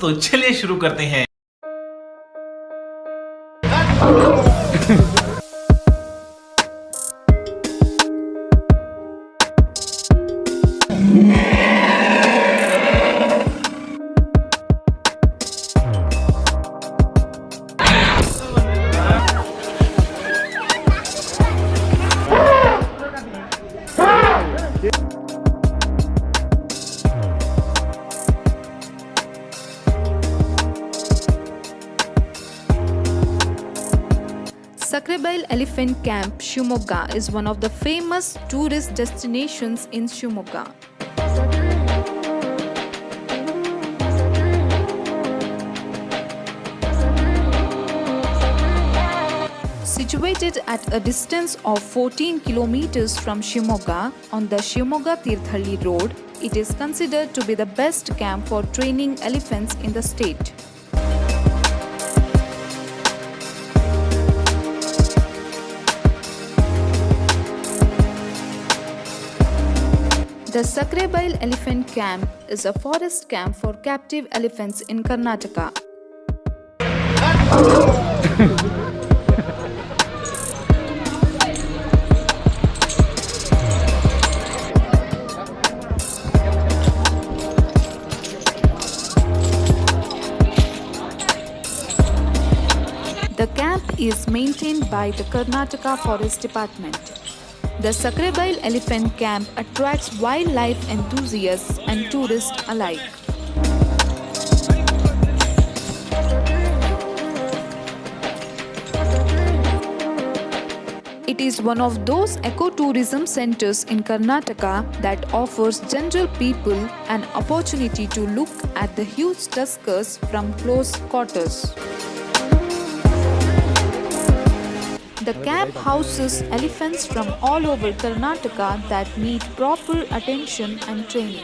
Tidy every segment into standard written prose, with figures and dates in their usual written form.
तो चलिए शुरू करते हैं। Sakrebyle Elephant Camp, Shimoga is one of the famous tourist destinations in Shimoga. Situated at a distance of 14 kilometers from Shimoga on the Shimoga-Tirthalli road, it is considered to be the best camp for training elephants in the state. The Sakrebyle Elephant Camp is a forest camp for captive elephants in Karnataka. The camp is maintained by the Karnataka Forest Department. The Sakrebyle Elephant Camp attracts wildlife enthusiasts and tourists alike. It is one of those ecotourism centers in Karnataka that offers general people an opportunity to look at the huge tuskers from close quarters. The camp houses elephants from all over Karnataka that need proper attention and training.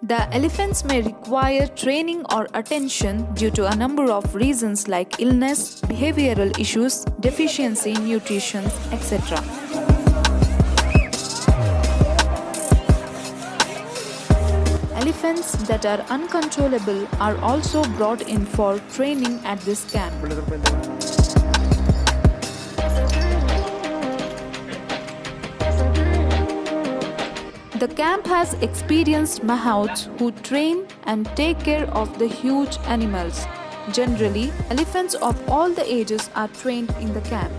The elephants may require training or attention due to a number of reasons like illness, behavioral issues, deficiency in nutrition, etc. Elephants that are uncontrollable are also brought in for training at this camp. The camp has experienced mahouts who train and take care of the huge animals. Generally, elephants of all the ages are trained in the camp.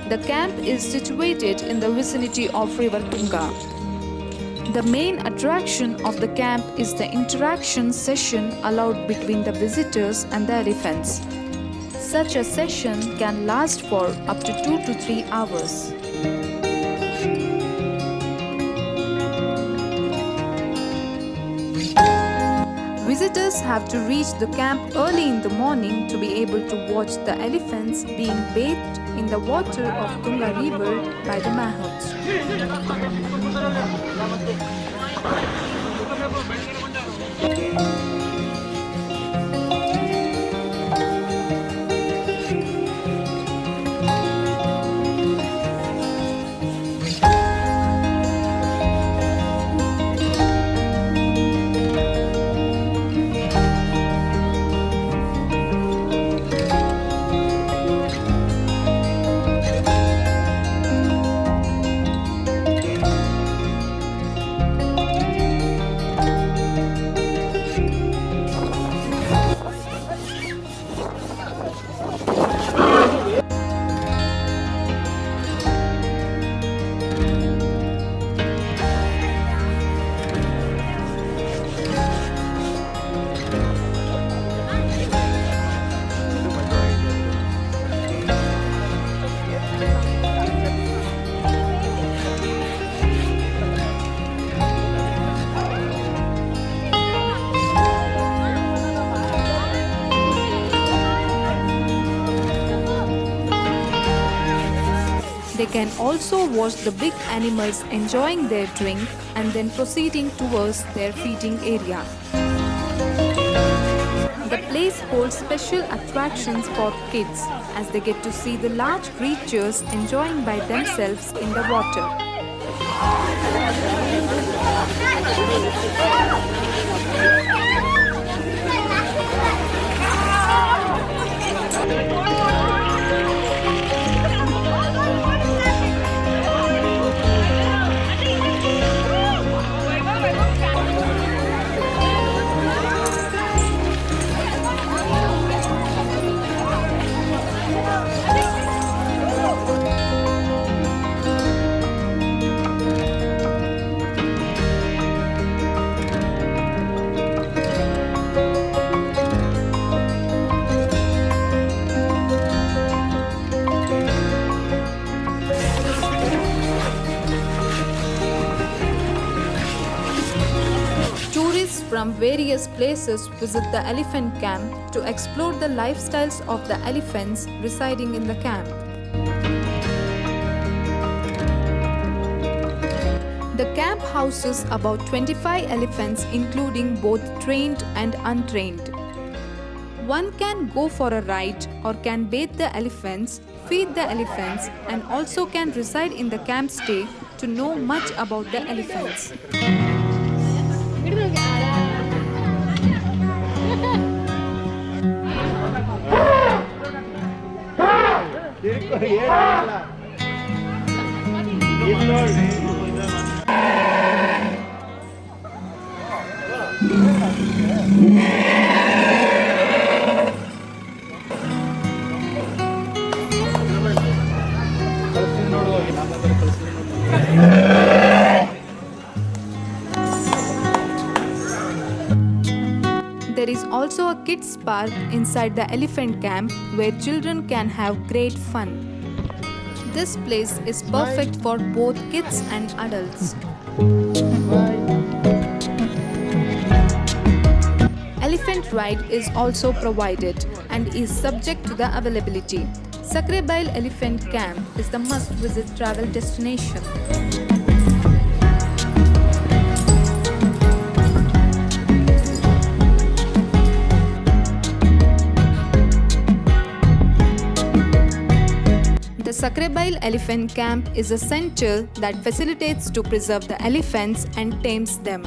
The camp is situated in the vicinity of River Tunga. The main attraction of the camp is the interaction session allowed between the visitors and the elephants. Such a session can last for up to 2 to 3 hours. Visitors have to reach the camp early in the morning to be able to watch the elephants being bathed in the water of Tunga River by the mahouts. They can also watch the big animals enjoying their drink and then proceeding towards their feeding area. The place holds special attractions for kids as they get to see the large creatures enjoying by themselves in the water. Tourists from various places visit the elephant camp to explore the lifestyles of the elephants residing in the camp. The camp houses about 25 elephants, including both trained and untrained. One can go for a ride or can bathe the elephants, feed the elephants, and also can reside in the camp stay to know much about the elephants. There is also a kids park inside the elephant camp where children can have great fun. This place is perfect for both kids and adults. Elephant ride is also provided and is subject to the availability. Sakrebyle Elephant Camp is the must-visit travel destination. The Sakrebyle Elephant Camp is a center that facilitates to preserve the elephants and tames them.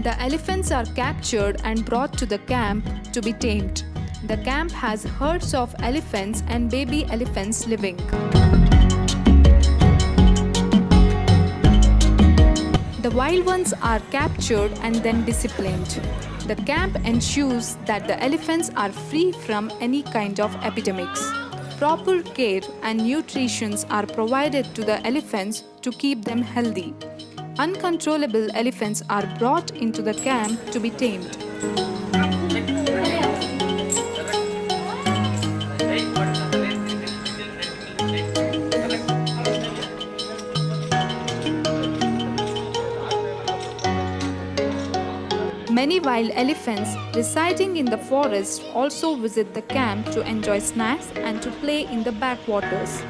The elephants are captured and brought to the camp to be tamed. The camp has herds of elephants and baby elephants living. The wild ones are captured and then disciplined. The camp ensures that the elephants are free from any kind of epidemics. Proper care and nutrition are provided to the elephants to keep them healthy. Uncontrollable elephants are brought into the camp to be tamed. Many wild elephants residing in the forest also visit the camp to enjoy snacks and to play in the backwaters.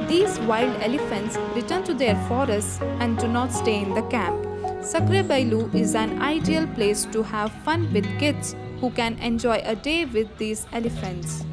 These wild elephants return to their forests and do not stay in the camp. Sakrebyle is an ideal place to have fun with kids who can enjoy a day with these elephants.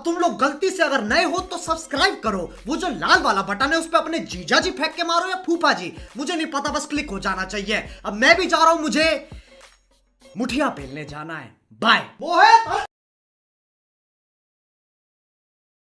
अब तुम लोग गलती से अगर नए हो तो subscribe करो, वो जो लाल वाला बटन है उस पर अपने जीजा जी फेंक के मारो या फूफा जी, मुझे नहीं पता, बस क्लिक हो जाना चाहिए। अब मैं भी जा रहा हूं, मुझे मुठिया पेलने जाना है। बाय।